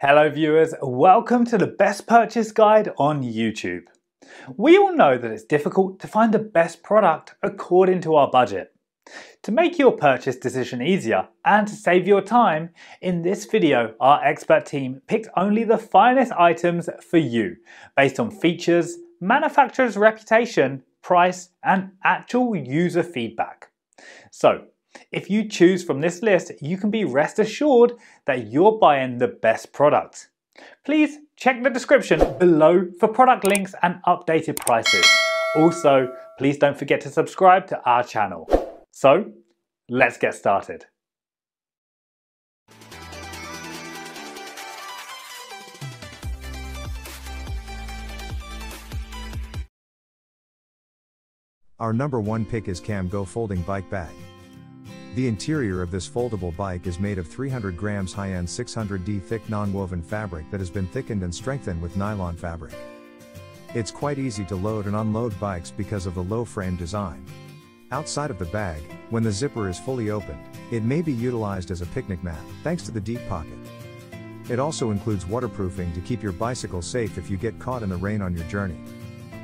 Hello viewers, welcome to the best purchase guide on YouTube. We all know that it's difficult to find the best product according to our budget. To make your purchase decision easier and to save your time, in this video our expert team picked only the finest items for you based on features, manufacturer's reputation, price and actual user feedback. So, if you choose from this list, you can be rest assured that you're buying the best product. Please check the description below for product links and updated prices. Also, please don't forget to subscribe to our channel. So, let's get started. Our number one pick is Camgo Folding Bike Bag. The interior of this foldable bike is made of 300 grams high-end 600D thick non-woven fabric that has been thickened and strengthened with nylon fabric. It's quite easy to load and unload bikes because of the low frame design. Outside of the bag, when the zipper is fully opened, it may be utilized as a picnic mat, thanks to the deep pocket. It also includes waterproofing to keep your bicycle safe if you get caught in the rain on your journey.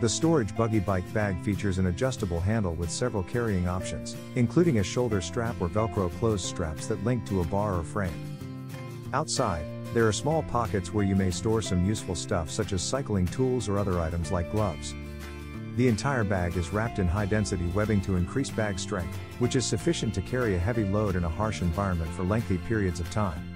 The storage buggy bike bag features an adjustable handle with several carrying options, including a shoulder strap or Velcro closed straps that link to a bar or frame. Outside, there are small pockets where you may store some useful stuff such as cycling tools or other items like gloves. The entire bag is wrapped in high-density webbing to increase bag strength, which is sufficient to carry a heavy load in a harsh environment for lengthy periods of time.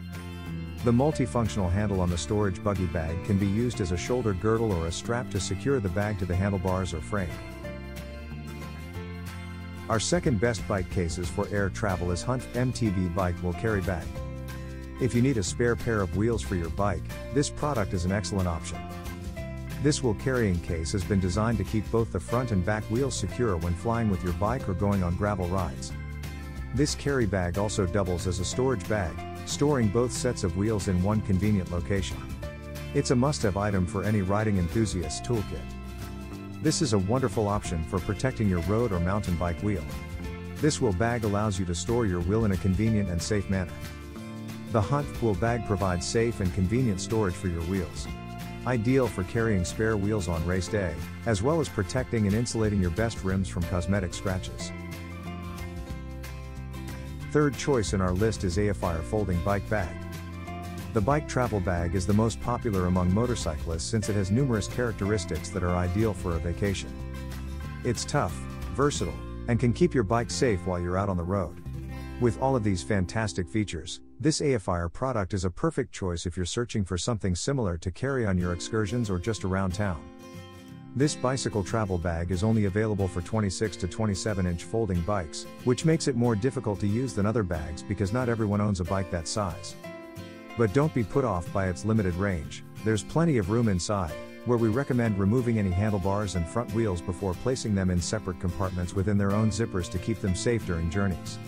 The multifunctional handle on the storage buggy bag can be used as a shoulder girdle or a strap to secure the bag to the handlebars or frame. Our second best bike cases for air travel is Hunt MTB Bike Will Carry Bag. If you need a spare pair of wheels for your bike, this product is an excellent option. This wheel carrying case has been designed to keep both the front and back wheels secure when flying with your bike or going on gravel rides. This carry bag also doubles as a storage bag, storing both sets of wheels in one convenient location. It's a must-have item for any riding enthusiast's toolkit. This is a wonderful option for protecting your road or mountain bike wheel. This wheel bag allows you to store your wheel in a convenient and safe manner. The Hunt wheel bag provides safe and convenient storage for your wheels. Ideal for carrying spare wheels on race day, as well as protecting and insulating your best rims from cosmetic scratches. Third choice in our list is Afire Folding Bike Bag. The bike travel bag is the most popular among motorcyclists since it has numerous characteristics that are ideal for a vacation. It's tough, versatile, and can keep your bike safe while you're out on the road. With all of these fantastic features, this Afire product is a perfect choice if you're searching for something similar to carry on your excursions or just around town. This bicycle travel bag is only available for 26 to 27-inch folding bikes, which makes it more difficult to use than other bags because not everyone owns a bike that size. But don't be put off by its limited range, there's plenty of room inside, where we recommend removing any handlebars and front wheels before placing them in separate compartments within their own zippers to keep them safe during journeys.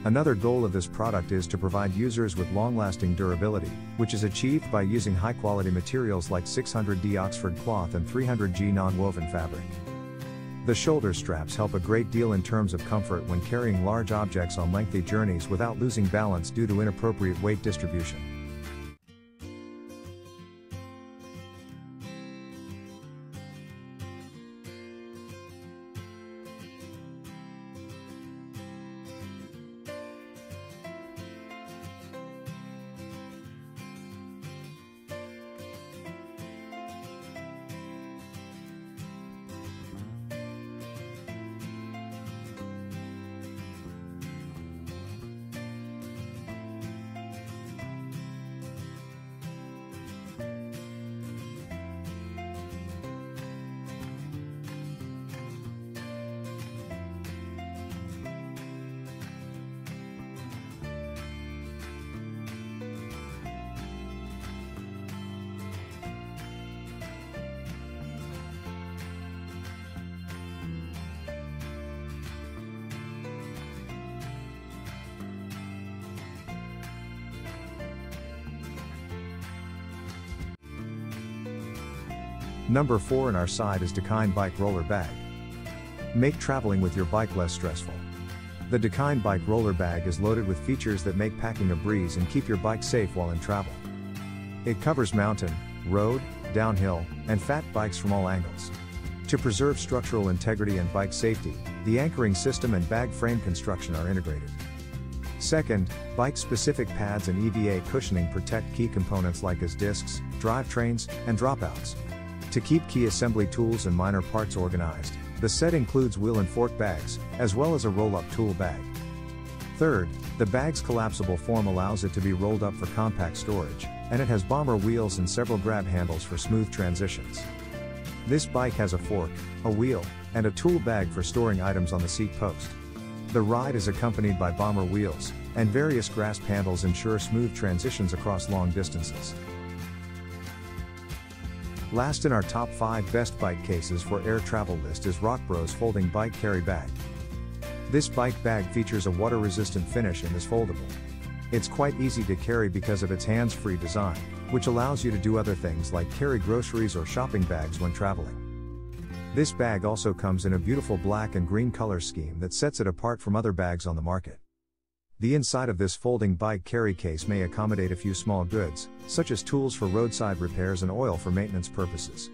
Another goal of this product is to provide users with long-lasting durability, which is achieved by using high-quality materials like 600D Oxford cloth and 300G non-woven fabric. The shoulder straps help a great deal in terms of comfort when carrying large objects on lengthy journeys without losing balance due to inappropriate weight distribution. Number 4 in our side is Dakine Bike Roller Bag. Make traveling with your bike less stressful. The Dakine Bike Roller Bag is loaded with features that make packing a breeze and keep your bike safe while in travel. It covers mountain, road, downhill, and fat bikes from all angles. To preserve structural integrity and bike safety, the anchoring system and bag frame construction are integrated. Second, bike-specific pads and EVA cushioning protect key components like discs, drivetrains, and dropouts. To keep key assembly tools and minor parts organized, the set includes wheel and fork bags, as well as a roll-up tool bag. Third, the bag's collapsible form allows it to be rolled up for compact storage, and it has bomber wheels and several grab handles for smooth transitions. This bike has a fork, a wheel, and a tool bag for storing items on the seat post. The ride is accompanied by bomber wheels, and various grasp handles ensure smooth transitions across long distances. Last in our top 5 best bike cases for air travel list is RockBros Folding Bike Carry Bag. This bike bag features a water-resistant finish and is foldable. It's quite easy to carry because of its hands-free design, which allows you to do other things like carry groceries or shopping bags when traveling. This bag also comes in a beautiful black and green color scheme that sets it apart from other bags on the market. The inside of this folding bike carry case may accommodate a few small goods, such as tools for roadside repairs and oil for maintenance purposes.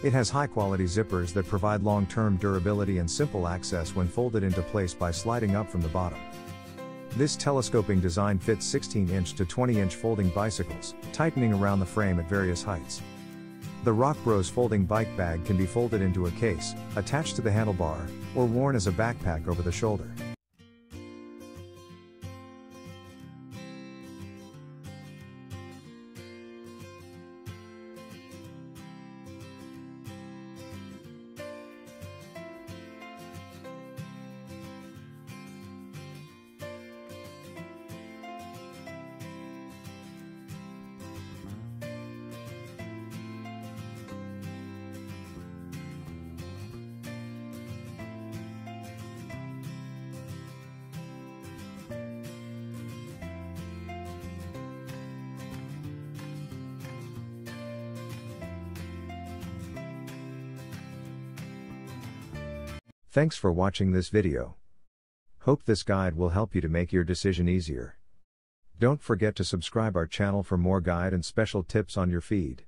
It has high-quality zippers that provide long-term durability and simple access when folded into place by sliding up from the bottom. This telescoping design fits 16-inch to 20-inch folding bicycles, tightening around the frame at various heights. The RockBros folding bike bag can be folded into a case, attached to the handlebar, or worn as a backpack over the shoulder. Thanks for watching this video. Hope this guide will help you to make your decision easier. Don't forget to subscribe our channel for more guide and special tips on your feed.